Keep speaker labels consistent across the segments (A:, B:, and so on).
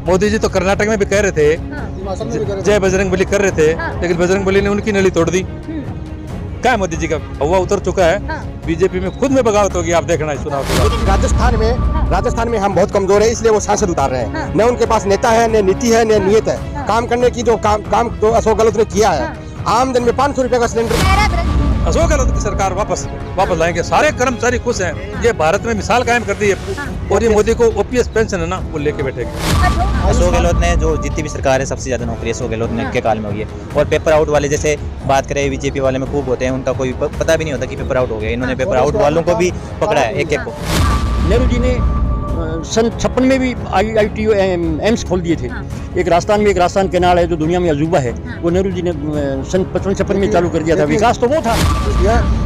A: मोदी जी तो कर्नाटक में भी कह रहे थे, जय बजरंगबली कर रहे थे, लेकिन बजरंगबली ने उनकी नली तोड़ दी। क्या है मोदी जी का हवा उतर चुका है। बीजेपी में खुद में बगावत होगी, आप देखना इस चुनाव के बाद।
B: राजस्थान में हम बहुत कमजोर है, इसलिए वो सांसद उतार रहे हैं। न उनके पास नेता है, न नीति है, न नियत है। काम करने की जो काम जो अशोक गहलोत ने किया है, आम दिन में 500 रुपए का सिलेंडर।
A: अशोक गहलोत की सरकार वापस लाएंगे, सारे कर्मचारी खुश हैं। ये भारत में मिसाल कायम कर दी है। और ये मोदी को ओपीएस पेंशन है ना, वो लेके बैठेगी।
C: अशोक गहलोत ने जो जितनी भी सरकार है, सबसे ज्यादा नौकरी अशोक गहलोत ने के काल में हुई है। और पेपर आउट वाले जैसे बात करें, बीजेपी वाले में खूब होते हैं, उनका कोई पता भी नहीं होता कि पेपर आउट हो गया। इन्होंने पेपर आउट वालों को भी पकड़ा है, एक एक को।
D: नेहरू जी ने सन 56 में भी IIT एम्स खोल दिए थे। एक राजस्थान केनाल है जो दुनिया में अजूबा है, वो नेहरू जी ने सन 55 में चालू कर दिया था। विकास तो वो था।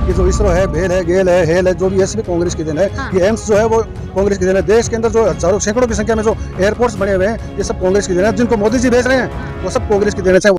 E: ये जो इसरो है, भेल है, गेल है, हेल है, जो भी ये भी कांग्रेस की देन है। ये एम्स जो है वो कांग्रेस की देन है। देश के अंदर जो हजारों सैकड़ों की संख्या में जो एयरपोर्ट्स बने हुए हैं, ये सब कांग्रेस की देन है। जिनको मोदी जी भेज रहे हैं वो सब कांग्रेस की देन है।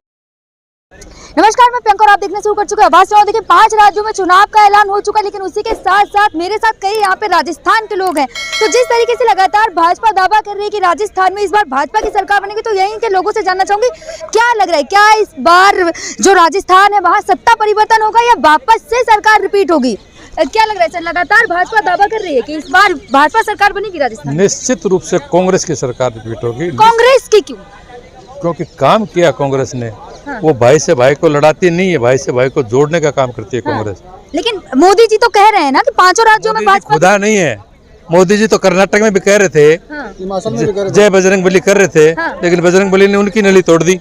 F: नमस्कार, मैं प्रियंका और आप देखने शुरू कर चुके हैं आवाज चुनाव। देखिए, 5 राज्यों में चुनाव का ऐलान हो चुका है, लेकिन उसी के साथ साथ मेरे साथ कई यहाँ पे राजस्थान के लोग हैं। तो जिस तरीके से लगातार भाजपा दावा कर रही है कि राजस्थान में इस बार भाजपा की सरकार बनेगी, तो यहीं के लोगों से जानना चाहूंगी क्या लग रहा है, क्या इस बार जो राजस्थान है वहाँ सत्ता परिवर्तन होगा या वापस से सरकार रिपीट होगी? क्या लग रहा है सर? लगातार भाजपा दावा कर रही है कि इस बार भाजपा सरकार बनेगी राजस्थान।
A: निश्चित रूप से कांग्रेस की सरकार रिपीट होगी।
F: कांग्रेस की क्यों?
A: क्योंकि काम किया कांग्रेस ने। वो भाई से भाई को लड़ाती नहीं है, भाई से भाई को जोड़ने का काम करती है कांग्रेस।
F: लेकिन मोदी जी तो कह रहे हैं ना कि 5 राज्यों में भाजपा
A: खुदा नहीं है। मोदी जी तो कर्नाटक में भी कह रहे थे, जय बजरंगबली कर रहे थे, लेकिन बजरंगबली ने उनकी नली तोड़ दी।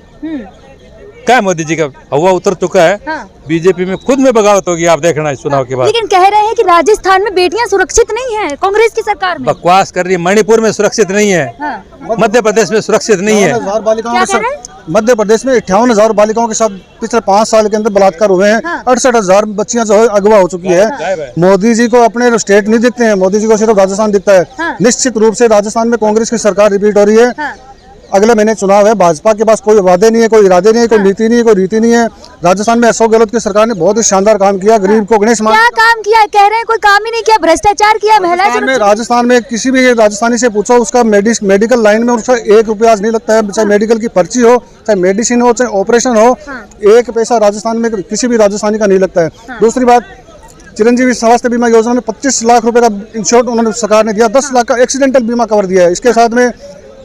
A: क्या है मोदी जी का हवा उतर चुका है। बीजेपी में खुद में बगावत होगी, आप देखना इस चुनाव के बाद।
F: लेकिन कह रहे हैं कि राजस्थान में बेटियां सुरक्षित नहीं है कांग्रेस की सरकार में।
A: बकवास कर रही है। मणिपुर में सुरक्षित नहीं है, मध्य प्रदेश में सुरक्षित नहीं है।
E: मध्य प्रदेश में 58,000 बालिकाओं के साथ पिछले 5 साल के अंदर बलात्कार हुए हैं। 68,000 बच्चियां जो है अगवा हो चुकी है। मोदी जी को अपने स्टेट नहीं दिखते हैं, मोदी जी को सिर्फ राजस्थान दिखता है। निश्चित रूप से राजस्थान में कांग्रेस की सरकार रिपीट हो रही है। अगले महीने चुनाव है। भाजपा के पास कोई वादे नहीं है, कोई इरादे नहीं है, कोई नीति नहीं है, कोई रीति नहीं है। राजस्थान में अशोक गहलोत की सरकार ने बहुत ही शानदार काम किया। गरीब को गणेश मान
F: क्या काम किया? कह रहे हैं कोई काम ही नहीं किया, भ्रष्टाचार किया।
E: राजस्थान में किसी भी राजस्थानी से पूछो, उसका मेडिकल लाइन में उसका 1 रुपया आज नहीं लगता है। चाहे मेडिकल की पर्ची हो, चाहे मेडिसिन हो, चाहे ऑपरेशन हो, 1 पैसा राजस्थान में किसी भी राजस्थानी का नहीं लगता है। दूसरी बात, चिरंजीवी स्वास्थ्य बीमा योजना में 25 लाख रुपए का इंश्योरेंस उन्होंने सरकार ने दिया। 10 लाख का एक्सीडेंटल बीमा कवर दिया है। इसके साथ में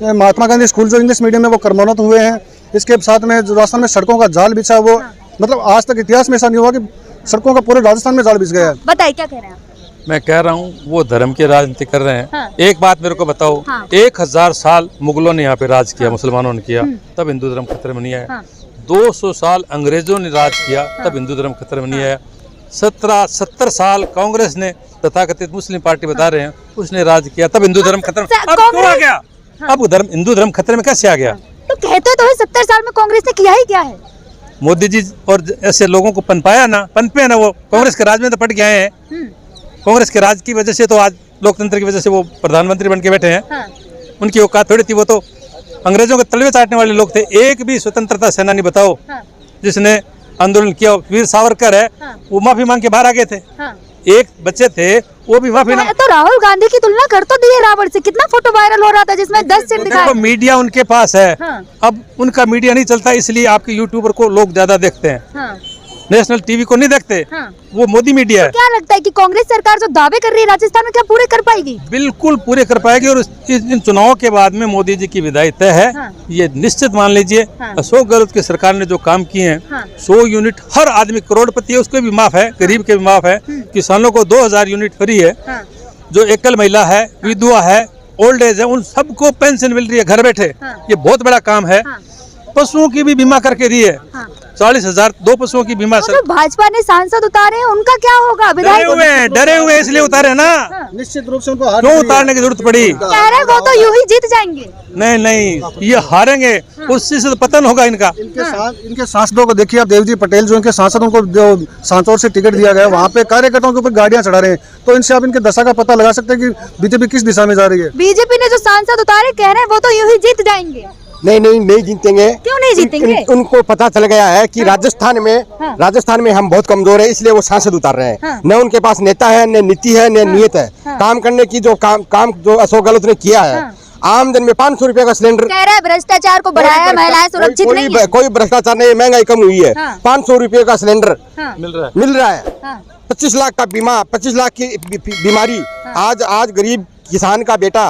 E: महात्मा गांधी स्कूल जो इंग्लिश मीडियम में वो कर्मोन्नत हुए हैं। इसके साथ में जो राजस्थान में सड़कों का जाल बिछा, वो मतलब आज तक इतिहास में ऐसा नहीं हुआ कि सड़कों का पूरे राजस्थान में जाल बिछ गया है।
F: बताइए क्या कह रहे हैं आप?
A: मैं कह रहा हूँ वो धर्म की राजनीति कर रहे हैं। एक बात मेरे को बताओ, 1000 साल मुगलों ने यहाँ पे राज किया, मुसलमानों ने किया, तब हिंदू धर्म खतरे में नहीं आया। 200 साल अंग्रेजों ने राज किया, तब हिंदू धर्म खतरे में नहीं आया। 70 साल कांग्रेस ने, तथाकथित मुस्लिम पार्टी बता रहे हैं, उसने राज किया, तब हिंदू धर्म खतरे में। अब क्यों आ गया? अब हिंदू धर्म खतरे में कैसे आ गया?
F: तो कहते तो है 70 साल में कांग्रेस ने किया ही क्या है?
A: मोदी जी और ऐसे लोगों को पनपाया ना, पनपे ना। वो कांग्रेस के राज में तो पट गए हैं। कांग्रेस के राज की वजह से तो आज लोकतंत्र की वजह से वो प्रधानमंत्री बन के बैठे हैं। उनकी औकात थोड़ी थी। वो तो अंग्रेजों के तलवे चाटने वाले लोग थे। एक भी स्वतंत्रता सेनानी बताओ जिसने आंदोलन किया। वीर सावरकर है, वो माफी मांग के बाहर आ गए थे। एक बच्चे थे, वो भी माफी मांग।
F: तो राहुल गांधी की तुलना कर तो दी है रावण से। कितना फोटो वायरल हो रहा था जिसमें 10 सिर दिखाए।
A: देखो, मीडिया उनके पास है। अब उनका मीडिया नहीं चलता, इसलिए आपके यूट्यूबर को लोग ज्यादा देखते हैं। नेशनल टीवी को नहीं देखते। वो मोदी मीडिया है।
F: क्या लगता है कि कांग्रेस सरकार जो दावे कर रही है राजस्थान में, क्या पूरे कर पाएगी?
A: बिल्कुल पूरे कर पाएगी। और इन चुनावों के बाद में मोदी जी की विदाई तय है। ये निश्चित मान लीजिए। अशोक गहलोत की सरकार ने जो काम किए हैं, 100 यूनिट हर आदमी, करोड़पति है उसको भी माफ है, गरीब के भी माफ है। किसानों को 2000 यूनिट फ्री है। जो एकल महिला है, विधवा है, ओल्ड एज है, उन सबको पेंशन मिल रही है घर बैठे। ये बहुत बड़ा काम है। पशुओं की भी बीमा करके दी है। 40,000 2 पशुओं की बीमा।
F: तो भाजपा ने सांसद उतारे हैं, उनका क्या होगा?
A: डरे हुए इसलिए उतारे ना।
E: निश्चित रूप से उनको
A: क्यों उतारने की जरूरत पड़ी?
F: कह रहे वो तो यूं ही जीत जाएंगे।
A: नहीं, ये हारेंगे। उससे तो पतन होगा इनका।
E: इनके सांसदों को देखिए आप। देवजी पटेल जो इनके सांसद, उनको जो सांसौर से टिकट दिया गया, वहाँ पे कार्यकर्ताओं के ऊपर गाड़ियां चढ़ा रहे हैं। तो इनसे आप इनके दशा का पता लगा सकते हैं कि बीजेपी किस दिशा में जा रही है।
F: बीजेपी ने जो सांसद उतारे, कह रहे हैं वो तो यूं ही जीत जाएंगे।
B: नहीं जीतेंगे।
F: क्यों नहीं जीतेंगे?
B: उनको पता चल गया है कि राजस्थान में हम बहुत कमजोर है, इसलिए वो सांसद उतार रहे हैं। न उनके पास नेता है, न नीति है, न नियत है। काम करने की जो काम जो अशोक गहलोत ने किया है, आमदन में 500 रुपए का सिलेंडर।
F: कह रहा है भ्रष्टाचार को बढ़ाया है, महिलाएं सुरक्षित नहीं है।
B: कोई भ्रष्टाचार नहीं, महंगाई कम हुई है। 500 रुपए का सिलेंडर मिल रहा है। 25 लाख का बीमा, 25 लाख की बीमारी। आज गरीब किसान का बेटा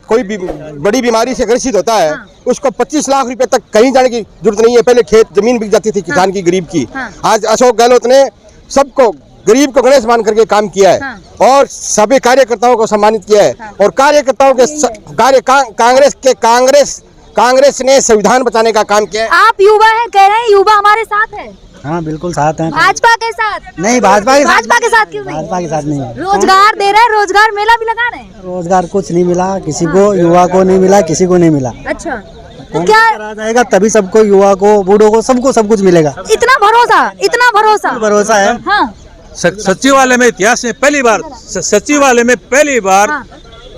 B: कोई बड़ी बीमारी से ग्रसित होता है, उसको 25 लाख रुपए तक कहीं जाने की जरूरत नहीं है। पहले खेत जमीन बिक जाती थी किसान की, गरीब की। आज अशोक गहलोत ने सबको, गरीब को गणेश मान करके काम किया है और सभी कार्यकर्ताओं को सम्मानित किया है। और कार्यकर्ताओं के कांग्रेस ने संविधान बचाने का काम किया है।
F: आप युवा हैं, कह रहे हैं युवा हमारे साथ है।
G: हाँ बिल्कुल साथ हैं।
F: भाजपा के साथ
G: नहीं, भाजपा के
F: साथ क्यों नहीं?
G: भाजपा के साथ नहीं।
F: रोजगार दे रहे हैं, रोजगार मेला भी लगा रहे हैं।
G: रोजगार कुछ नहीं मिला किसी को, युवा को नहीं मिला, किसी को नहीं मिला।
F: अच्छा, तो क्या
G: करा जाएगा तभी सबको, युवा को, बूढ़ों को, सबको सब कुछ मिलेगा।
F: इतना भरोसा
G: है।
F: हाँ।
A: सचिवालय में इतिहास में पहली बार, सचिवालय में पहली बार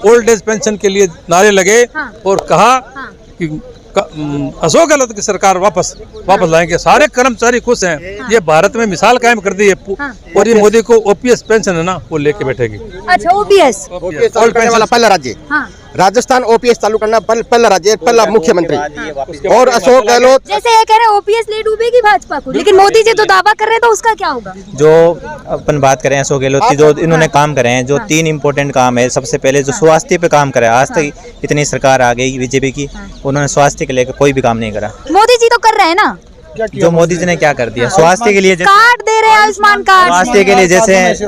A: ओल्ड एज पेंशन के लिए नारे लगे और कहा कि अशोक गहलोत की सरकार वापस लाएंगे। सारे कर्मचारी खुश हैं। ये भारत में मिसाल कायम कर दी है। और ये मोदी को ओपीएस पेंशन है ना, वो लेके बैठेगी।
F: अच्छा, ओपीएस
B: चालू करने वाला पहला राज्य राजस्थान, ओपीएस चालू करना पहला राज्य, पहला मुख्यमंत्री। और अशोक गहलोत,
F: जैसे ये कह रहे हैं ओपीएस ले डूबेगी भाजपा को, लेकिन मोदी जी तो दावा कर रहे हैं, तो उसका क्या होगा?
C: जो अपन बात करें अशोक गहलोत की, जो इन्होंने काम करे हैं, जो 3 इम्पोर्टेंट काम है। सबसे पहले जो स्वास्थ्य पे काम करा है, आज तक इतनी सरकार आ गई बीजेपी की, उन्होंने स्वास्थ्य के लेकर कोई भी काम नहीं करा।
F: मोदी जी तो कर रहे हैं ना।
C: जो मोदी जी ने क्या कर दिया स्वास्थ्य के लिए,
F: कार्ड दे रहे हैं, आयुष्मान कार्ड।
C: स्वास्थ्य के लिए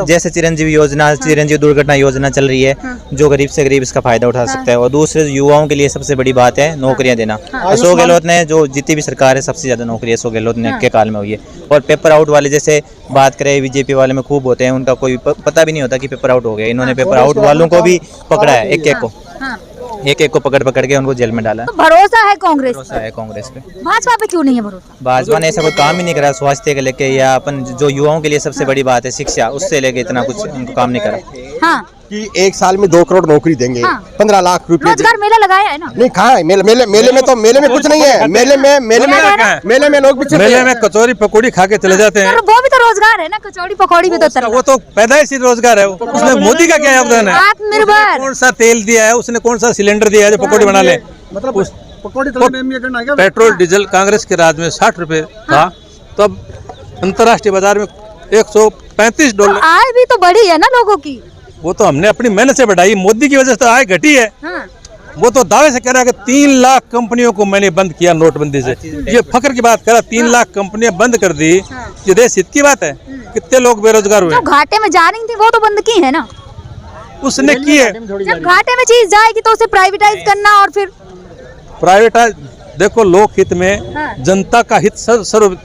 C: जैसे चिरंजीवी योजना, चिरंजीवी दुर्घटना योजना चल रही है, जो गरीब से गरीब इसका फायदा उठा सकता है। और दूसरे युवाओं के लिए सबसे बड़ी बात है नौकरियां देना। अशोक गहलोत ने, जो जितनी भी सरकार है, सबसे ज्यादा नौकरी अशोक गहलोत ने के काल में हुई है। और पेपर आउट वाले जैसे बात करें, बीजेपी वाले में खूब होते हैं, उनका कोई पता भी नहीं होता कि पेपर आउट हो गए। इन्होंने पेपर आउट वालों को भी पकड़ा है, एक को पकड़ के उनको जेल में डाला।
F: तो भरोसा है कांग्रेस
C: पे।
F: भाजपा पे क्यों नहीं है भरोसा?
C: भाजपा ने ऐसा कोई काम ही नहीं करा स्वास्थ्य के लेके, या अपन जो युवाओं के लिए सबसे बड़ी बात है शिक्षा, उससे लेके इतना कुछ उनको काम नहीं करा।
F: हाँ,
B: कि 1 साल में 2 करोड़ नौकरी देंगे। 15 लाख रुपए।
F: रोजगार मेला लगाया है ना?
B: नहीं, कहाँ है मेले में कुछ नहीं है। मेले में लोग भी
A: मेले में कचौरी पकौड़ी खा के चले जाते हैं।
F: वो भी तो रोजगार है ना, कचौड़ी पकौड़ी भी तो।
A: वो तो पैदाइशी रोजगार है। उसमें मोदी का क्या योगदान है?
F: आत्मनिर्भर।
A: कौन सा तेल दिया है उसने, कौन सा सिलेंडर दिया है जो पकौड़ी बना ले? पेट्रोल डीजल कांग्रेस के राज में 60 रुपए था, तब अंतर्राष्ट्रीय बाजार में $135।
F: आय भी तो बढ़ी है ना लोगों की।
A: वो तो हमने अपनी मेहनत से बढ़ाई, मोदी की वजह से तो आय घटी है। वो तो दावे से कह रहा है कि 3 लाख कंपनियों को मैंने बंद किया नोटबंदी से। ये फख्र की बात कर रहा, 3 लाख कंपनियां बंद कर दी। ये देश हित की बात है। कितने लोग बेरोजगार हुए?
F: जो घाटे में जा रही थी वो तो बंद की है ना,
A: उसने की है।
F: जब घाटे में चीज जाएगी तो उसे प्राइवेटाइज करना, और फिर
A: प्राइवेटाइज। देखो, लोक हित में जनता का हित सर्व।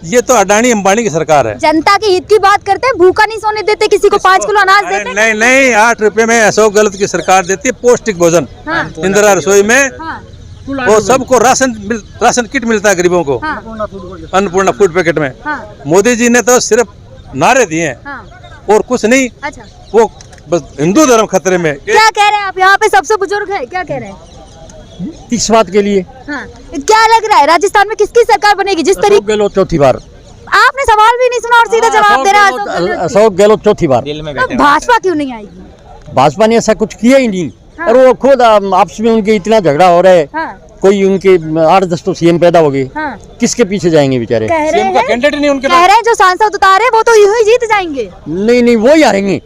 A: ये तो अडानी अंबानी की सरकार है।
F: जनता के हित की बात करते हैं, भूखा नहीं सोने देते, किसी को 5 किलो अनाज देते।
A: नहीं, 8 रुपए में अशोक गहलोत की सरकार देती है पौष्टिक भोजन। इंदिरा रसोई में वो सबको राशन किट मिलता है गरीबों को, अन्नपूर्णा फूड पैकेट में। मोदी जी ने तो सिर्फ नारे दिए हैं और कुछ नहीं।
F: अच्छा,
A: वो बस हिंदू धर्म खतरे में।
F: क्या कह रहे हैं आप? यहाँ पे सबसे बुजुर्ग है, क्या कह रहे हैं?
D: इस बात के लिए
F: क्या लग रहा है राजस्थान में किसकी सरकार बनेगी? जिस तरीके
D: गहलोत चौथी बार।
F: आपने सवाल भी नहीं सुना और सीधा जवाब दे रहा है।
D: अशोक गहलोत चौथी बार।
F: भाजपा क्यों नहीं आएगी?
D: भाजपा ने ऐसा कुछ किया ही नहीं। और वो खुद आपस में उनके इतना झगड़ा हो रहा है। कोई उनके 8-10 तो सीएम पैदा हो गए। किसके पीछे जाएंगे बेचारे?
A: सीएम का कैंडिडेट नहीं उनके
F: कह रहे हैं जो सांसद उतारे वो तो यूं ही जीत जाएंगे।
D: नहीं, वो ही हारेंगे।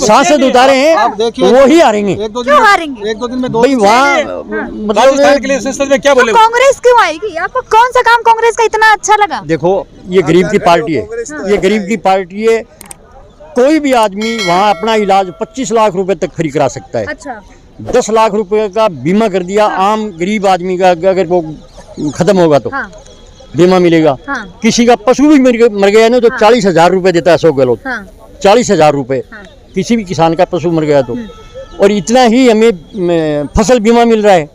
D: सांसद उतारे हैं वो ही हारेंगे।
F: क्यों हारेंगे?
E: 1-2 दिन में
D: भाई वहाँ
A: राजस्थान के लिए संसद में क्या बोले?
F: कांग्रेस क्यों आएगी? आपको कौन सा काम कांग्रेस का इतना अच्छा लगा?
D: देखो, ये गरीब की पार्टी है, ये गरीब की पार्टी है। कोई भी आदमी वहाँ अपना इलाज 25 लाख रुपए तक फ्री करा सकता है।
F: अच्छा,
D: 10 लाख रुपए का बीमा कर दिया। आम गरीब आदमी का अगर वो खत्म होगा तो बीमा मिलेगा। किसी का पशु भी मर गया ना तो 40,000 रुपए देता है अशोक गहलोत। 40,000 रुपए किसी भी किसान का पशु मर गया तो। और इतना ही हमें फसल बीमा मिल रहा है।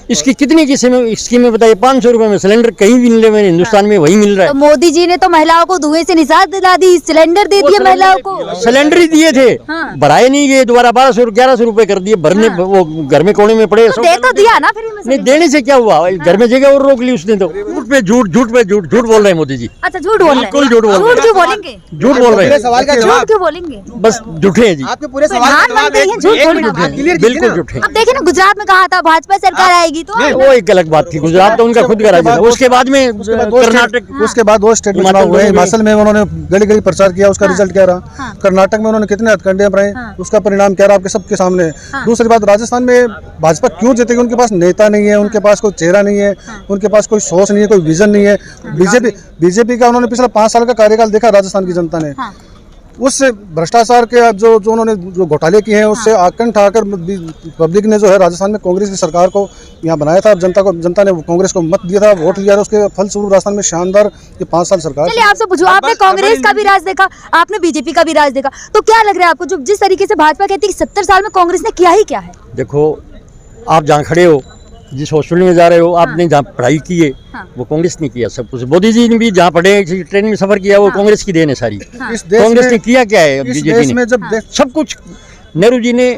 D: इसकी कितनी की स्कीमें बताइए। 500 रुपए में सिलेंडर कहीं भी मिले, मैंने हिंदुस्तान में वही मिल रहा
F: तो मोदी जी ने तो महिलाओं को धुएं से निजात दिला दी, सिलेंडर दे दिए महिलाओं को।
D: है। सिलेंडर ही दिए थे, भराए नहीं गए, दोबारा 1200-1100 रुपए कर दिए भरने। वो घर में कोने में पड़े।
F: तो दे तो दिया ना फ्री में।
D: नहीं देने से क्या हुआ, घर में जगह और रोक ली उसने। तो झूठ पे झूठ, झूठ पे झूठ, झूठ बोल रहे हैं मोदी जी।
F: अच्छा झूठ बोल रहे हैं,
D: बिल्कुल झूठ बोल रहे हैं।
F: झूठ क्यों बोलेंगे,
D: झूठ बोल रहे हैं,
B: सवाल का
F: झूठ
B: जवाब
F: क्यों बोलेंगे,
D: बस झूठे हैं जी,
B: आपके पूरे सवाल का जवाब
F: प्रधानमंत्री हैं, झूठ बोलना।
D: बिल्कुल झूठे।
F: अब देखिए ना, गुजरात में कहा था भाजपा सरकार आएगी तो
D: वो एक अलग बात थी, गुजरात तो उनका खुद का राज्य था। उसके बाद में कर्नाटक,
E: उसके बाद 2 स्टेट में चुनाव हुए, हिमाचल में उन्होंने गली गली प्रचार किया, उसका रिजल्ट क्या रहा। कर्नाटक में उन्होंने कितने हथकंडे अपनाए, उसका परिणाम क्या रहा आपके सबके सामने है। दूसरी बात, राजस्थान में भाजपा क्यों जीतेगी, उनके पास नेता नहीं है, उनके पास कोई चेहरा नहीं है, उनके पास कोई सोच नहीं है, कोई विजन नहीं है। बीजेपी का उन्होंने पिछला 5 साल का कार्यकाल देखा राजस्थान की जनता ने। उससे भ्रष्टाचार के जो उन्होंने जो घोटाले किए हैं, उससे आकंठ आकर पब्लिक ने जो है राजस्थान में कांग्रेस की सरकार को यहाँ बनाया था। जनता ने कांग्रेस को मत दिया था, वोट दिया था, उसके फलस्वरूप राजस्थान में शानदार ये 5 साल सरकार।
F: चलिए आपसे पूछो, आपने कांग्रेस का भी राज देखा, आपने बीजेपी का भी राज देखा, तो क्या लग रहा है आपको, जो जिस तरीके से भाजपा कहती है कि 70 साल में कांग्रेस ने किया ही क्या है?
D: देखो आप जहाँ खड़े हो, जिस हॉस्पिटल में जा रहे हो, आपने जहाँ पढ़ाई की है वो कांग्रेस ने किया सब कुछ। मोदी जी ने भी जहाँ पढ़े, ट्रेन में सफर किया, वो कांग्रेस की देन है सारी। कांग्रेस ने किया क्या है, बीजेपी ने
E: जब
D: सब कुछ। नेहरू जी ने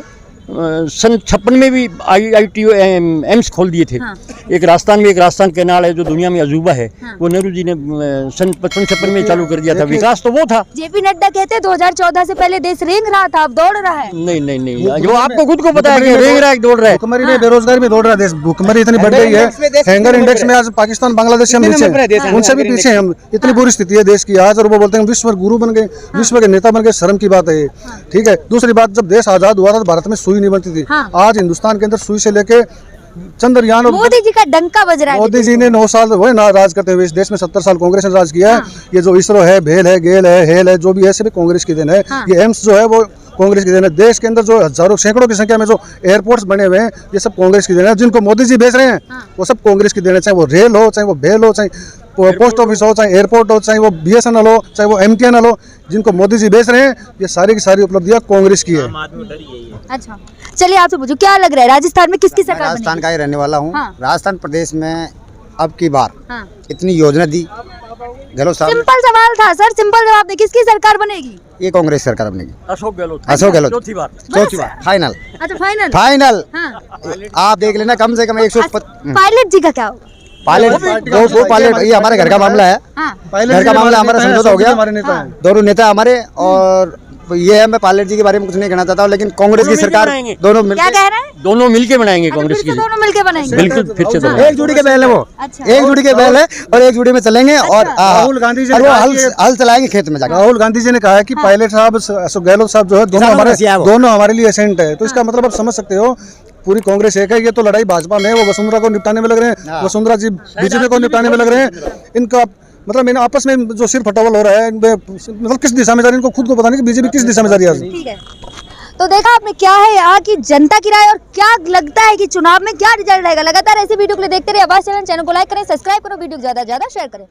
D: सन 56 में भी IITO एम्स खोल दिए थे। एक राजस्थान में, एक राजस्थान कैनाल है जो दुनिया में अजूबा है, वो नेहरू जी ने सन 55-56 में चालू कर दिया था। विकास तो वो था।
F: जेपी नड्डा कहते हैं 2014 से पहले देश रेंग रहा था, अब दौड़ रहा है।
D: नहीं, जो आपको खुद को पता है कि रेंग रहा है, दौड़ रहा है।
E: भुखमरी में, बेरोजगारी में दौड़ रहा है देश। भुखमरी इतनी बढ़ गई है, हैंगर इंडेक्स में आज पाकिस्तान बांग्लादेश से हम नीचे, उनसे भी पीछे हम। इतनी बुरी स्थिति है देश की आज, और वो बोलते हैं विश्व गुरु बन गए, विश्व के नेता बन गए। शर्म की बात है ये, ठीक है। दूसरी बात, जब देश आजाद हुआ था तो भारत में सुई नहीं बनती थी। आज हिंदुस्तान के अंदर सुई से लेके चंद्रयान, और
F: मोदी जी का डंका बज रहा है।
E: मोदी जी ने 9 साल वो राज करते हुए इस देश में 70 साल कांग्रेस ने राज किया है। ये जो इसरो है, भेल है, गेल है, हेल है, जो भी है सभी कांग्रेस की देन है। ये एम्स जो है वो कांग्रेस की देन है। देश के अंदर जो हजारों सैकड़ों की संख्या में जो एयरपोर्ट्स बने हुए हैं, ये सब कांग्रेस की देन है। जिनको मोदी जी भेज रहे हैं वो सब कांग्रेस की देन है। चाहे वो रेल हो, चाहे वो भेल हो, चाहे पोस्ट ऑफिस हो, चाहे एयरपोर्ट हो, चाहे वो BSNL हो, चाहे वो MTNL हो, जिनको मोदी जी भेज रहे हैं, ये सारी की सारी उपलब्धियां कांग्रेस की है।
F: अच्छा चलिए आपसे पूछो, क्या लग रहा है राजस्थान में किसकी सरकार बनेगी?
G: राजस्थान का ही रहने वाला हूँ। राजस्थान प्रदेश में अब की बार इतनी योजना दी गहलोत साहब।
F: सिंपल सवाल था सर, सिंपल जवाब दे, किसकी सरकार बनेगी?
G: ये कांग्रेस सरकार बनेगी।
D: अशोक गहलोत
G: चौथी बार फाइनल।
F: अच्छा फाइनल।
G: फाइनल आप देख लेना, कम से कम 100।
F: पायलट जी का क्या होगा?
G: पायलट दो पायलट, ये हमारे घर का मामला है। घर का मामला हमारा समझौता हो गया, दोनों नेता हमारे। और ये है, मैं पायलट जी के बारे में कुछ नहीं कहना चाहता हूँ, लेकिन कांग्रेस की सरकार दोनों
F: क्या कह रहे हैं?
D: दोनों मिलके बनाएंगे कांग्रेस की।
F: दोनों मिलके बनाएंगे,
D: बिल्कुल फिर से
G: एक जुड़ी के बैल है वो। एक जुड़ी के बैल है और एक जुड़ी में चलेंगे। और
E: राहुल गांधी जी
G: वो हल चलाएंगे खेत में जाकर।
E: राहुल गांधी जी ने कहा है कि पायलट साहब, अशोक गहलोत साहब जो है, दोनों हमारे लिए एसेंट है। तो इसका मतलब आप समझ सकते हो, पूरी कांग्रेस एक है। ये तो लड़ाई भाजपा में है, वो वसुंधरा को निपटाने में लग रहे हैं, वसुंधरा जी बीजेपी को निपटाने में लग रहे हैं। इनका मतलब इन आपस में जो सिर फटावल हो रहा है, मतलब किस दिशा में जा रही है, इनको खुद को पता नहीं कि बीजेपी किस दिशा में जा रही है।
F: ठीक है, तो देखा आपने क्या है यहाँ की जनता की राय, और क्या लगता है कि चुनाव में क्या रिजल्ट रहेगा। लगातार ऐसे वीडियो के लिए देखते रहिए आवाज चैनल को लाइक करें, सब्सक्राइब करो, वीडियो को ज्यादा से ज्यादा शेयर करें।